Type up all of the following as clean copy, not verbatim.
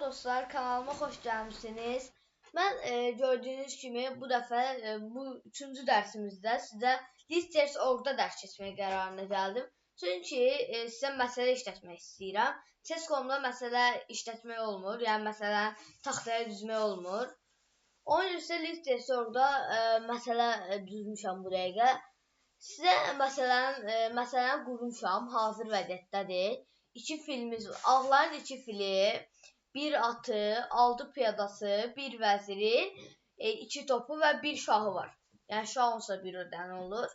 dostlar, kanalıma xoş gəlmisiniz. Mən gördüyünüz kimi bu dəfə bu 3-cü dərsimizdə sizə Listers.org-da dərs keçməyə qərarına gəldim. Çünki sizə məsələ işlətmək istəyirəm. Test.com-da məsələ işlətmək olmur, yəni məsələ taxtaya düzmək olmur. Onun üçün sizə Listers.org-da məsələ düzmüşəm bu dəqiqə. Sizə məsələni qurmuşam, hazır vəziyyətdədir. 2 filimiz var. Ağların 2 fili, 1 atı, 6 piyadası, 1 vəziri, 2 topu və 1 şahı var. Yəni şah olsa 1 dənə olur.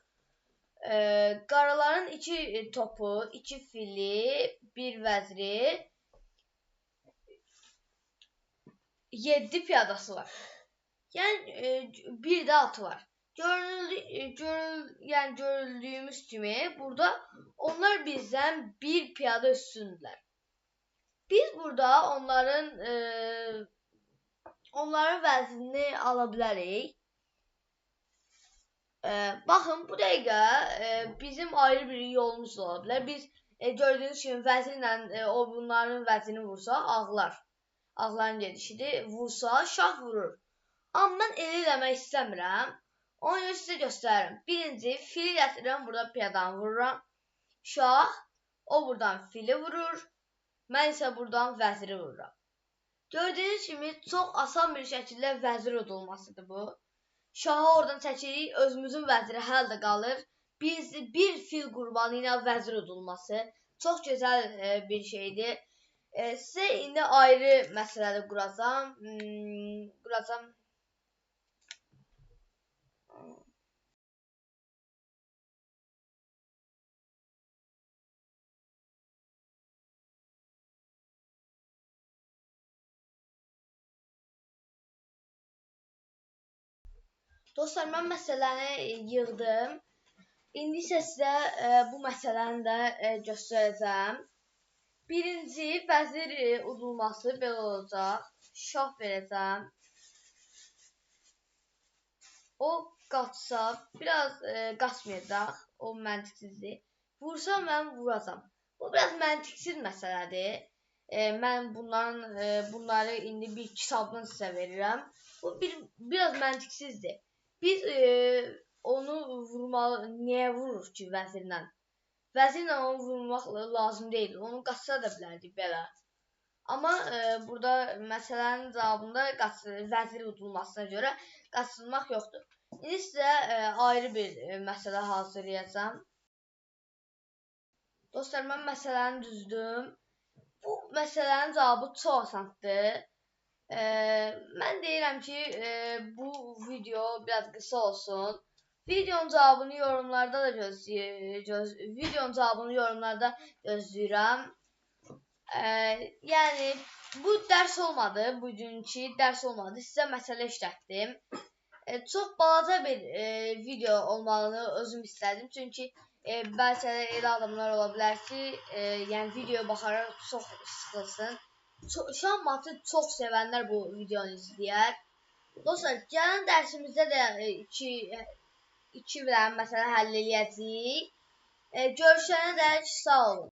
Qaraların 2 topu, 2 fili, 1 vəziri, 7 piyadası var. Yəni 1 də atı var. Görüldüyümüz kimi burada onlar bizdən 1 piyada üstündülər. Biz burada onların vəzrini ala bilərik. Baxın, bu dəqiqə bizim ayrı bir yolumuz da ola bilər. Biz gördüyünüz kimi vəzirlə bunların vəzirini vursa ağların gedişidir. Vursa şah vurur. Amma mən elə eləmək istəmirəm. Onu sizə göstərirəm. Birinci fili gətirirəm, burada piyadanı vururam. Şah, o buradan fili vurur. Mən isə buradan vəziri vururam. Gördüyünüz kimi çox asan bir şəkildə vəzir udulmasıdır bu. Şahı oradan çəkirik, özümüzün vəziri həll də qalır. Bir fil qurbanı ilə vəzir udulması çox gözəl bir şeydir. Sizə indi ayrı məsələdə quracam. Dostlar, mən məsələni yığdım. İndi isə sizə bu məsələni də göstərəcəm. Birinci, vəzir udulması belə olacaq. Şah verəcəm. O qaçsa, biraz qaçmayacaq. O məntiqsizdir. Vursa mən vuracam. Bu biraz məntiqsiz məsələdir. Mən bunları indi bir kitabdan sizə verirəm. Bu biraz məntiqsizdir. Biz onu vurmalı, niyə vurur ki vəzirlə? Vəzirlə onu vurmaq lazım deyil. Onu qaçsa da bilərdik belə. Amma burada məsələnin cavabında vəzir udulmasına görə qaçılmaq yoxdur. İndi sizə ayrı bir məsələ hazırlayacağam. Dostlar, mən məsələni düzdüm. Bu məsələnin cavabı çox asandır. Mən deyirəm ki, bu video biraz qısa olsun. Videonun cavabını yorumlarda gözləyirəm. Yəni bu dərs olmadı, bugünkü dərs olmadı. Sizə məsələ işlətdim. Çox balaca bir video olmağını özüm istədim. Çünki bəlkə də elə adamlar ola bilər ki, yəni videoya baxaraq çox sıxılsın. Şahmatı çox sevənlər bu videonu izləyər. Dostlar, gələn dərsimizdə də 2 məsələ həll eləyəcəyik. Görüşənə dək sağ olun.